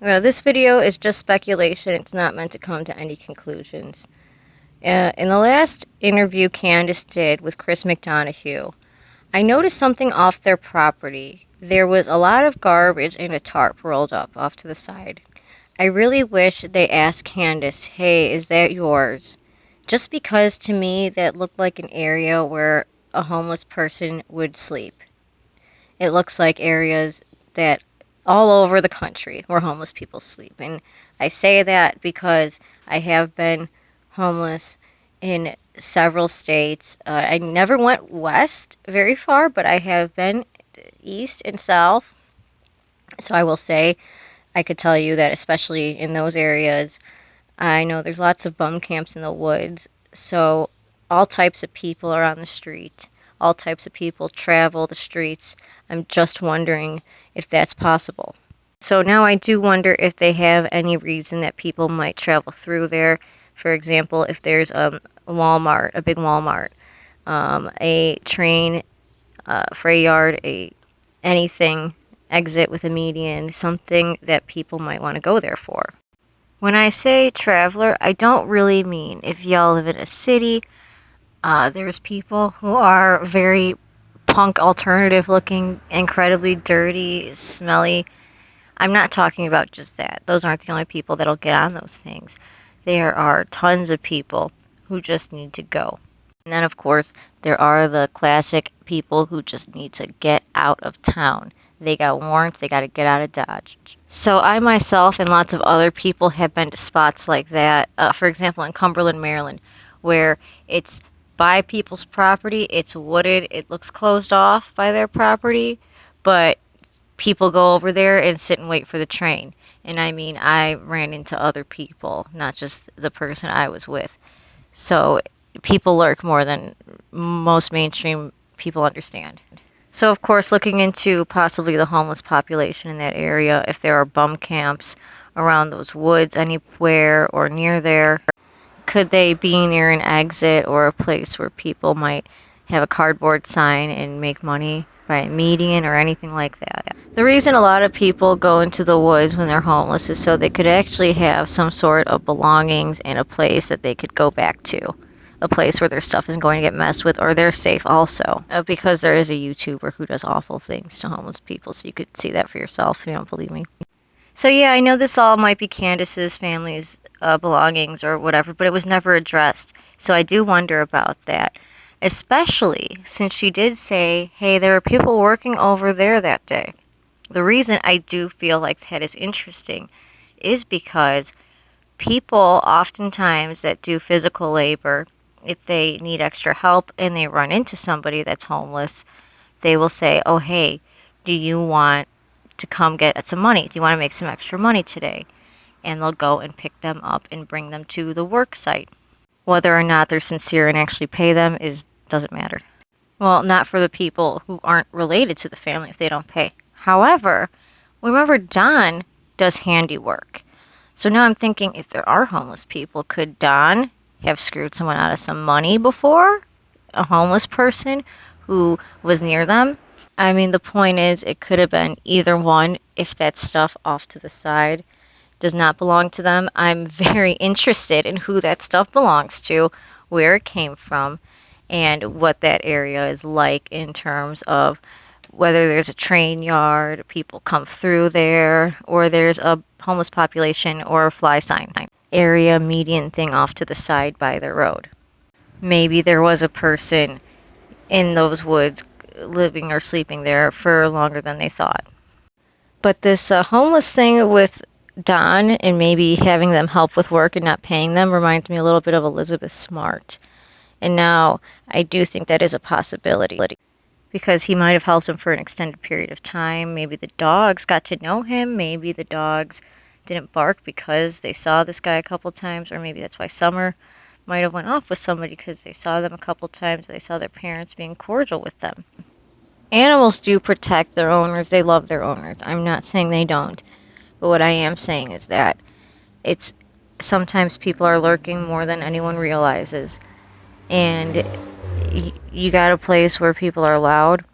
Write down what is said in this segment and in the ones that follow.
Well, this video is just speculation. It's not meant to come to any conclusions. In the last interview Candace did with Chris McDonough, I noticed something off their property. There was a lot of garbage and a tarp rolled up off to the side. I really wish they asked Candace, hey, is that yours? Just because to me that looked like an area where a homeless person would sleep. It looks like areas that all over the country where homeless people sleep. And I say that because I have been homeless in several states. I never went west very far, but I have been east and south. So I will say, I could tell you that, especially in those areas, I know there's lots of bum camps in the woods. So all types of people are on the street. All types of people travel the streets. I'm just wondering if that's possible. So now I do wonder if they have any reason that people might travel through there. For example, if there's a Walmart, a big Walmart, a train, freight yard, a anything exit with a median, something that people might want to go there for. When I say traveler, I don't really mean if y'all live in a city. There's people who are very punk alternative looking, incredibly dirty, smelly. I'm not talking about just that. Those aren't the only people that'll get on those things. There are tons of people who just need to go. And then, of course, there are the classic people who just need to get out of town. They got warrants, they got to get out of Dodge. So I myself and lots of other people have been to spots like that. For example, in Cumberland, Maryland, where it's by people's property, it's wooded, it looks closed off by their property, but people go over there and sit and wait for the train. And I mean, I ran into other people, not just the person I was with. So people lurk more than most mainstream people understand. So, of course, looking into possibly the homeless population in that area, if there are bum camps around those woods anywhere or near there, could they be near an exit or a place where people might have a cardboard sign and make money by a median or anything like that? The reason a lot of people go into the woods when they're homeless is so they could actually have some sort of belongings and a place that they could go back to. A place where their stuff isn't going to get messed with, or they're safe also. Because there is a YouTuber who does awful things to homeless people, so you could see that for yourself if you don't believe me. So yeah, I know this all might be Candace's family's belongings or whatever, but it was never addressed. So I do wonder about that, especially since she did say, hey, there were people working over there that day. The reason I do feel like that is interesting is because people oftentimes that do physical labor, if they need extra help and they run into somebody that's homeless, they will say, oh, hey, do you want to come get some money? Do you want to make some extra money today? And they'll go and pick them up and bring them to the work site. Whether or not they're sincere and actually pay them doesn't matter. Well, not for the people who aren't related to the family if they don't pay. However, remember Don does handiwork. So now I'm thinking, if there are homeless people, could Don have screwed someone out of some money before? A homeless person who was near them? I mean, the point is, it could have been either one. If that stuff off to the side does not belong to them, I'm very interested in who that stuff belongs to, where it came from, and what that area is like in terms of whether there's a train yard, people come through there, or there's a homeless population or a fly sign area median thing off to the side by the road. Maybe there was a person in those woods living or sleeping there for longer than they thought. But this homeless thing with Don and maybe having them help with work and not paying them reminds me a little bit of Elizabeth Smart. And now I do think that is a possibility because he might have helped him for an extended period of time. Maybe the dogs got to know him. Maybe the dogs didn't bark because they saw this guy a couple times, or maybe that's why Summer might have went off with somebody because they saw them a couple times. They saw their parents being cordial with them. Animals do protect their owners. They love their owners. I'm not saying they don't. But what I am saying is that it's sometimes people are lurking more than anyone realizes. And you got a place where people are loud.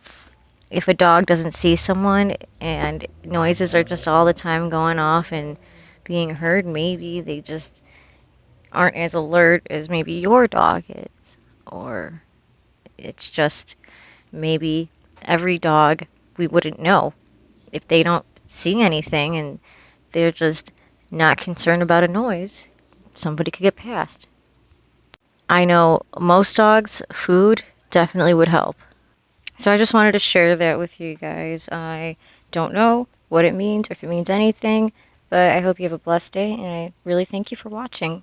if a dog doesn't see someone and noises are just all the time going off and being heard, maybe they just aren't as alert as maybe your dog is. Or it's just maybe every dog we wouldn't know if they don't see anything and they're just not concerned about a noise. Somebody could get past. I know most dogs, food definitely would help. So I just wanted to share that with you guys. I don't know what it means or if it means anything, but I hope you have a blessed day and I really thank you for watching.